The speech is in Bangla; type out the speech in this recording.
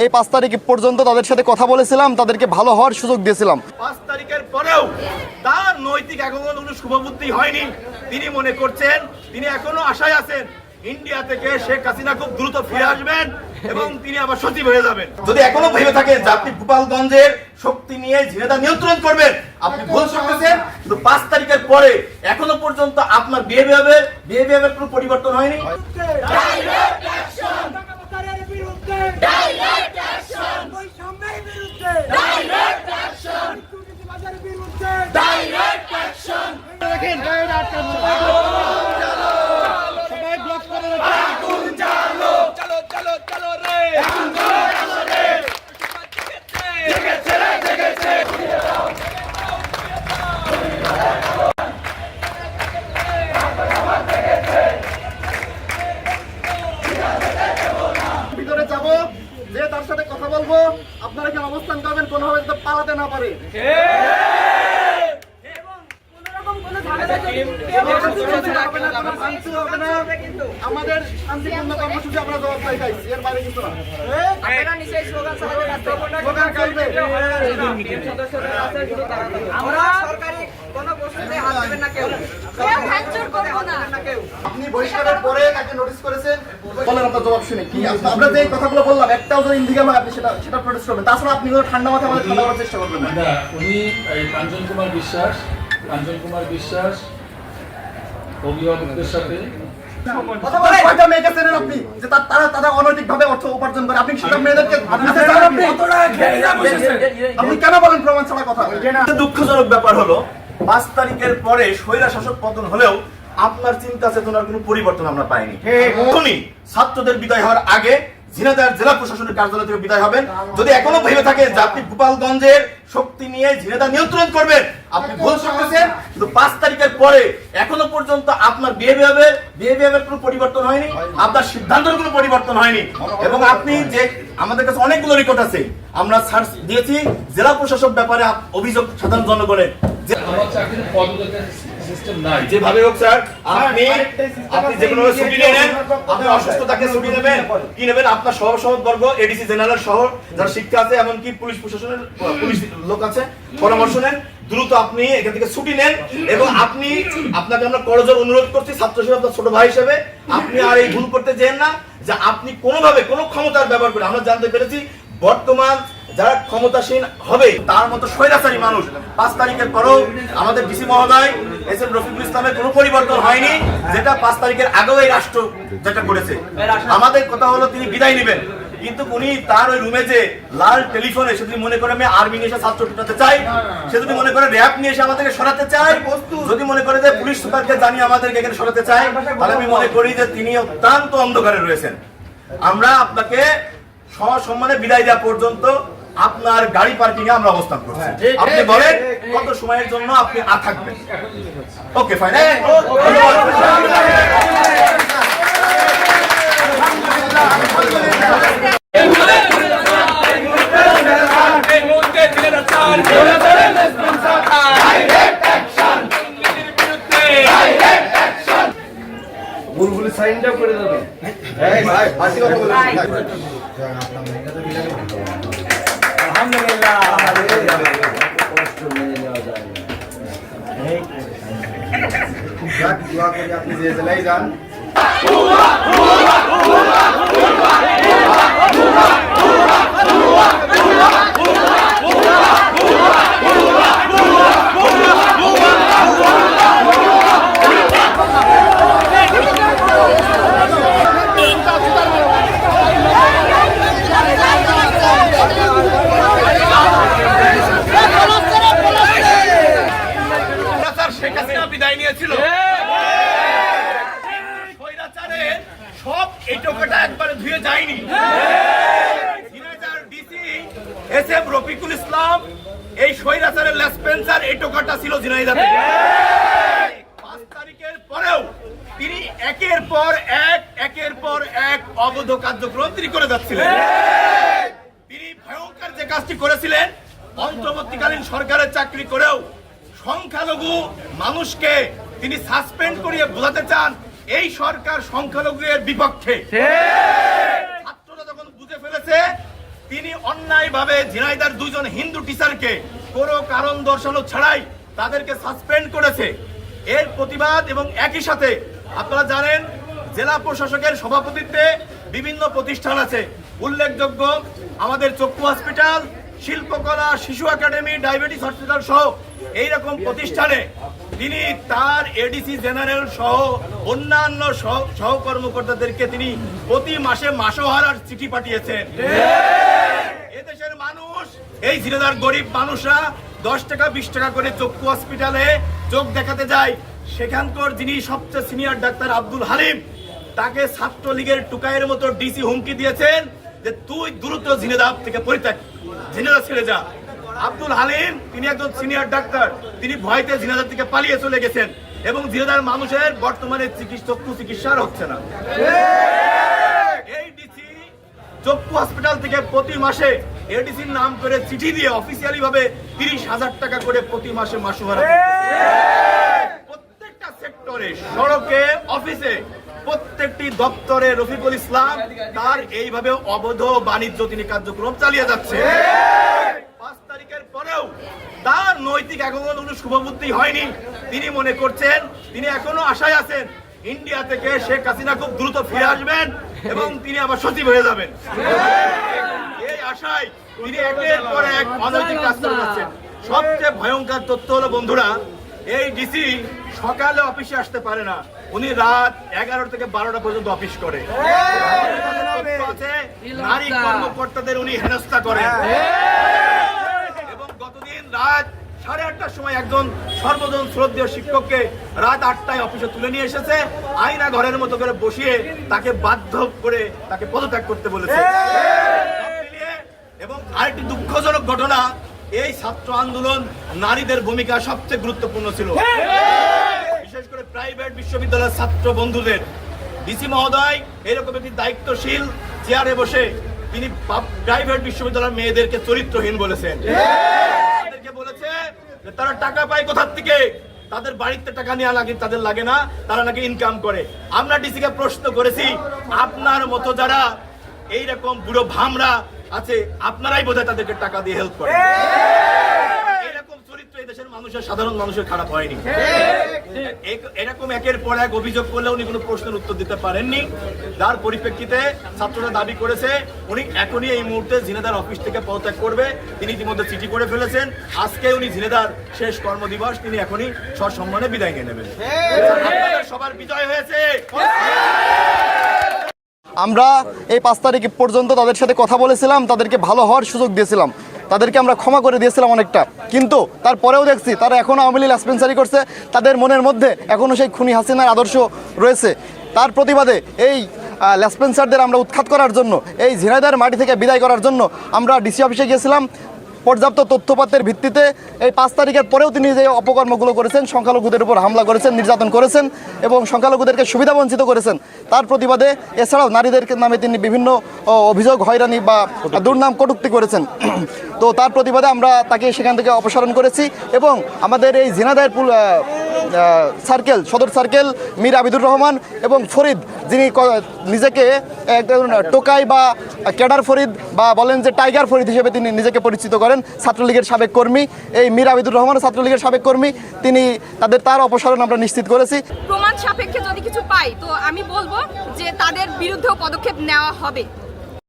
এই 5 তারিখ পর্যন্ত তাদের সাথে কথা বলেছিলাম, তাদেরকে ভালো হওয়ার সুযোগ দিয়েছিলাম। 5 তারিখের পরেও তার নৈতিক এখনো কোনো শুভবুদ্ধি হয়নি। তিনি মনে করছেন, তিনি এখনো আশায় আছেন ইন্ডিয়া থেকে শেখ হাসিনা খুব দ্রুত ফিরে আসবেন এবং তিনি আবার সচিব হয়ে যাবেন। যদি এখনো ভেবে থাকেন যে আপনি গোপালগঞ্জের শক্তি নিয়ে ঝিনাইদহ নিয়ন্ত্রণ করবেন, আপনি ভুল করতেছেন। কিন্তু 5 তারিখের পরে এখনো পর্যন্ত আপনার বিহেভিয়ারের কোনো পরিবর্তন হয়নি। ডাইরেক্ট অ্যাকশন, বিরুদ্ধে ডাইরেক্ট অ্যাকশন, বৈষম্যের বিরুদ্ধে ডাইরেক্ট অ্যাকশন, দুর্নীতিবাজের বিরুদ্ধে ডাইরেক্ট অ্যাকশন। দেখেন সবাই ব্লক করে আগুন জ্বালো, চলো চলো চলো রে, আগুন জ্বালো রে, জেগেছে রে জেগেছে। ভিতরে যাব, যে তার সাথে কথা বলবো, আপনারা কি অবস্থান করবেন কোনোভাবে যাতে পালাতে না পারে। আমাদের শান্তিপূর্ণ কর্মসূচি আমরা জবাব চাইছি, এর বাইরে কিছু না। আপনি বহিষ্কারের পরে তাকে নোটিস করেছেন, বলেন আপনার জবাব শুনে কি। আমরা যে কথাগুলো বললাম একটাও যদি ইন্ডিকা হয় আপনি সেটা প্রোটেস্ট করবেন, তাছাড়া আপনি ঠান্ডা মাথায় আমাদের ঠান্ডা করার চেষ্টা করবেন না। উনি কাঞ্চন কুমার বিশ্বাস অভিভাবকদের সাথে কথা বলে কয়টা মেয়েকে চেনেন আপনি যে তারা অনৈতিকভাবে অর্থ উপার্জন করে? আপনি সেটা মেয়েদেরকে আপনি কেন বলেন প্রমাণ ছাড়া কথা? দুঃখজনক ব্যাপার হলো 5 তারিখের পরে স্বৈরা শাসক পতন হলেও আপনার চিন্তা চেতনার কোনো পরিবর্তন আমরা পাইনি। উনি ছাত্রদের বিদায় হওয়ার আগে ঝিনাইদহ জেলা প্রশাসনের কার্যালয় থেকে বিদায় হবেন। যদি এখনো ভেবে থাকেন যে আপনি গোপালগঞ্জের শক্তি নিয়ে ঝিনাইদহ নিয়ন্ত্রণ করবেন, আপনি ভুল করতেছেন। কিন্তু 5 তারিখের পরে এখনো পর্যন্ত আপনার বিহেভিয়ারের কোনো পরিবর্তন হয়নি, আপনার সিদ্ধান্তের কোনো পরিবর্তন হয়নি। এবং আপনি যে আমাদের কাছে অনেকগুলো রেকর্ড আছে, আমরা সার্চ দিয়েছি জেলা প্রশাসক ব্যাপারে অভিযোগ সাধারণ জনগণের যে আমার চাকরির পদোন্নতির সিস্টেম নাই। যেভাবে হোক স্যার, আপনি যে কোনো ছুটি নেন, আপনি অসুস্থতাকে ছুটি নেবেন, কি নেবেন আপনার সহবর্গ এডিসি জেনারেল সহ যারা শিক্ষা আছে, এমনকি পুলিশ প্রশাসনের পুলিশ লোক আছে, পরামর্শ নেন, দ্রুত আপনি এখান থেকে ছুটি নেন। এবং আপনাকে আমরা করজোর অনুরোধ করছি ছাত্র হিসেবে, আপনার ছোট ভাই হিসেবে, আপনি আর এই ভুল করতে যেন না যে আপনি কোনোভাবে কোনো ক্ষমতার ব্যবহার করে। আমরা জানতে পেরেছি বর্তমান যারা ক্ষমতাসীন হবে তার মতো স্বৈরাচারী মানুষ। 5 তারিখের পরেও আমাদের ডিসি মহোদয় এসএম রফিকুল ইসলামের কোনো পরিবর্তন হয়নি, যেটা 5 তারিখের আগেও এই রাষ্ট্র যেটা করেছে। আমাদের কথা হলো তিনি বিদায় নেবেন, কিন্তু উনি তার ওই রুমে যে লাল টেলিফোনে সে যদি মনে করে আমি আর্মি নিয়ে এসে ছাত্র টুটাতে চাই, সে যদি মনে করে র্যাব নিয়ে এসে আমাদেরকে সরাতে চায়, যদি মনে করে যে পুলিশ সুপারকে জানিয়ে আমাদেরকে এখানে সরাতে চায়, তাহলে আমি মনে করি যে তিনি অত্যন্ত অন্ধকারে রয়েছেন। আমরা আপনাকে সসম্মানে বিদায় দেওয়া পর্যন্ত আপনার গাড়ি পার্কিং এ আমরা অবস্থান করছি। আপনি বলেন কত সময়ের জন্য আপনি থাকবেন? Okay fine. বুলবুলি সাইনটা করে দেবে। এই ভাই হাসি কথা বলে আলহামদুলিল্লাহ। কষ্ট মেনে নেওয়া যায় না। খুব দোয়া করি আপনি যে জেলায় যান। এসএম রফিকুল ইসলাম এই স্বৈরাচারের লেসপেন্সার এই টোকাটা ছিল ঝিনাইদহে। 5 তারিখের পরেও তিনি একের পর এক অবৈধ কার্যক্রম তিনি করে যাচ্ছিলেন। তিনি ভয়ঙ্কর যে কাজটি করেছিলেন, অন্তর্বর্তীকালীন সরকারের চাকরি করেও সংখ্যালঘু মানুষকে তিনি সাসপেন্ড করিয়ে বোঝাতে চান এই সরকার সংখ্যালঘুদের বিপক্ষে। ছাত্ররা যখন বুঝে ফেলেছে তিনি অন্যায়ভাবে ঝিনাইদার দুইজন হিন্দু টিচারকে কোনো কারণ দর্শানো ছাড়াই তাদেরকে সাসপেন্ড করেছে। এর প্রতিবাদ এবং একই সাথে আপনারা জানেন জেলা প্রশাসকের সভাপতিত্বে বিভিন্ন প্রতিষ্ঠান আছে, উল্লেখযোগ্য আমাদের চক্ষু হসপিটাল, শিল্পকলা, শিশু একাডেমি, ডায়াবেটিস হসপিটাল সহ এইরকম প্রতিষ্ঠানে তিনি তার এডিসি জেনারেল সহ অন্যান্য সহকর্মকর্তাদেরকে তিনি প্রতি মাসে মাসোহারার চিঠি পাঠিয়েছেন। এদেশের মানুষ, এই ঝিনাইদহের গরিব মানুষরা 10 টাকা 20 টাকা করে চক্ষু হসপিটালে চোখ দেখাতে যায়। সেখানকার যিনি সবচেয়ে সিনিয়র ডাক্তার আব্দুল হালিম, তাকে ছাত্রলীগের টুকাইয়ের মতো ডিসি হুমকি দিয়েছেন যে তুই দ্রুত ঝিনাইদহ থেকে পরিত্যাগ, ঝিনাইদহ ছেড়ে যা। আব্দুল হালিম তিনি একজন সিনিয়র ডাক্তার, তিনি ভয়তে ঝিনাইদহ থেকে পালিয়ে চলে গেছেন এবং ঝিনাইদহের মানুষের বর্তমানে চক্ষু চিকিৎসা হচ্ছে না। এই ডিসি চক্ষু হসপিটাল থেকে প্রতি মাসে এডিসির নাম করে চিঠি দিয়ে অফিসিয়ালি ভাবে 30,000 টাকা করে প্রতি মাসে মাসোহারা প্রত্যেকটা সেক্টরে, সড়কে, অফিসে, প্রত্যেকটি দপ্তরে রফিকুল ইসলাম তার এইভাবে অবৈধ বাণিজ্য তিনি কার্যক্রম চালিয়ে যাচ্ছে। 5 তারিখের পরেও তার নৈতিক এখনো কোনো শুভবুদ্ধি হয়নি। তিনি মনে করছেন, তিনি এখনো আশায় আছেন ইন্ডিয়া থেকে শেখ হাসিনা খুব দ্রুত ফিরে আসবেন এবং তিনি আবার সচিব হয়ে যাবেন। এই আশায় তিনি একের পর এক অনৈতিক কাজ করে যাচ্ছেন। সবচেয়ে ভয়ঙ্কর তথ্য হলো বন্ধুরা, এই ডিসি সকালে অফিসে আসতে পারে না, উনি রাত 11 থেকে 12টা পর্যন্ত অফিস করে। নারী কর্মকর্তাদের উনি হেনস্থা করেন এবং গতদিন রাত 8:30টার সময় একজন সর্বজন শ্রদ্ধেয় শিক্ষককে রাত 8টায় অফিসে তুলে নিয়ে এসেছে, আয়না ঘরের মতো করে বসিয়ে তাকে বাধ্য করে তাকে পদত্যাগ করতে বলেছে। এবং আরেকটি দুঃখজনক ঘটনা, এই ছাত্র আন্দোলন নারীদের ভূমিকা সবচেয়ে গুরুত্বপূর্ণ ছিল, বিশেষ করে প্রাইভেট বিশ্ববিদ্যালয়ের ছাত্র বন্ধুদের। ডিসি মহোদয় এরকম একটি দায়িত্বশীল চেয়ারে বসে তিনি প্রাইভেট বিশ্ববিদ্যালয়ের মেয়েদেরকে চরিত্রহীন বলেছেন। তাদেরকে বলেছে যে তারা টাকা পায় কোথার থেকে, তাদের বাড়িতে টাকা নেওয়া লাগে, তাদের লাগে না, তারা নাকি ইনকাম করে। আমরা ডিসিকে প্রশ্ন করেছি, আপনার মতো যারা এইরকম বুড়ো ভামরা আছে আপনারাই বোধহয় তাদেরকে টাকা দিয়ে হেল্প করেন। এরকম চরিত্র এই দেশের মানুষের, সাধারণ মানুষের খারাপ হয়নি। এরকম একের পর এক অভিযোগ করলে উনি কোনো প্রশ্নের উত্তর দিতে পারেননি, যার পরিপ্রেক্ষিতে ছাত্ররা দাবি করেছে উনি এখনই এই মুহূর্তে ঝিনাইদহ অফিস থেকে পদত্যাগ করবে। তিনি ইতিমধ্যে চিঠি করে ফেলেছেন, আজকে উনি ঝিনাইদহ শেষ কর্মদিবস, তিনি এখনই সসম্মানে বিদায় নিয়ে নেবেন। সবার বিজয় হয়েছে। আমরা এই 5 তারিখ পর্যন্ত তাদের সাথে কথা বলেছিলাম, তাদেরকে ভালো হওয়ার সুযোগ দিয়েছিলাম, তাদেরকে আমরা ক্ষমা করে দিয়েছিলাম অনেকটা, কিন্তু তারপরেও দেখছি তারা এখনও আওয়ামী লীগ লাসপেন্সারি করছে, তাদের মনের মধ্যে এখনও সেই খুনি হাসিনার আদর্শ রয়েছে। তার প্রতিবাদে এই লাসপেন্সারদের আমরা উৎখাত করার জন্য, এই ঝিনাইদহের মাটি থেকে বিদায় করার জন্য আমরা ডিসি অফিসে গিয়েছিলাম। পর্যাপ্ত তথ্যপাতের ভিত্তিতে এই 5 তারিখের পরেও তিনি যে অপকর্মগুলো করেছেন, সংখ্যালঘুদের উপর হামলা করেছেন, নির্যাতন করেছেন এবং সংখ্যালঘুদেরকে সুবিধা বঞ্চিত করেছেন, তার প্রতিবাদে এছাড়াও নারীদের নামে তিনি বিভিন্ন অভিযোগ, হয়রানি বা দুর্নাম কটূক্তি করেছেন। তো তার প্রতিবাদে আমরা তাকে সেখান থেকে অপসারণ করেছি এবং আমাদের এই ঝিনাইদহের সার্কেল, সদর সার্কেল মীর আবিদুর রহমান এবং ফরিদ, যিনি নিজেকে একজন টোকাই বা ক্যাডার ফরিদ বা বলেন যে টাইগার ফরিদ হিসেবে তিনি নিজেকে পরিচিত করেন, ছাত্রলীগের সাবেক কর্মী। এই মীর আবিদুর রহমান ছাত্রলীগের সাবেক কর্মী, তিনি তার অপসারণ আমরা নিশ্চিত করেছি। প্রমাণ সাপেক্ষে যদি কিছু পাই তো আমি বলবো যে তাদের বিরুদ্ধেও পদক্ষেপ নেওয়া হবে।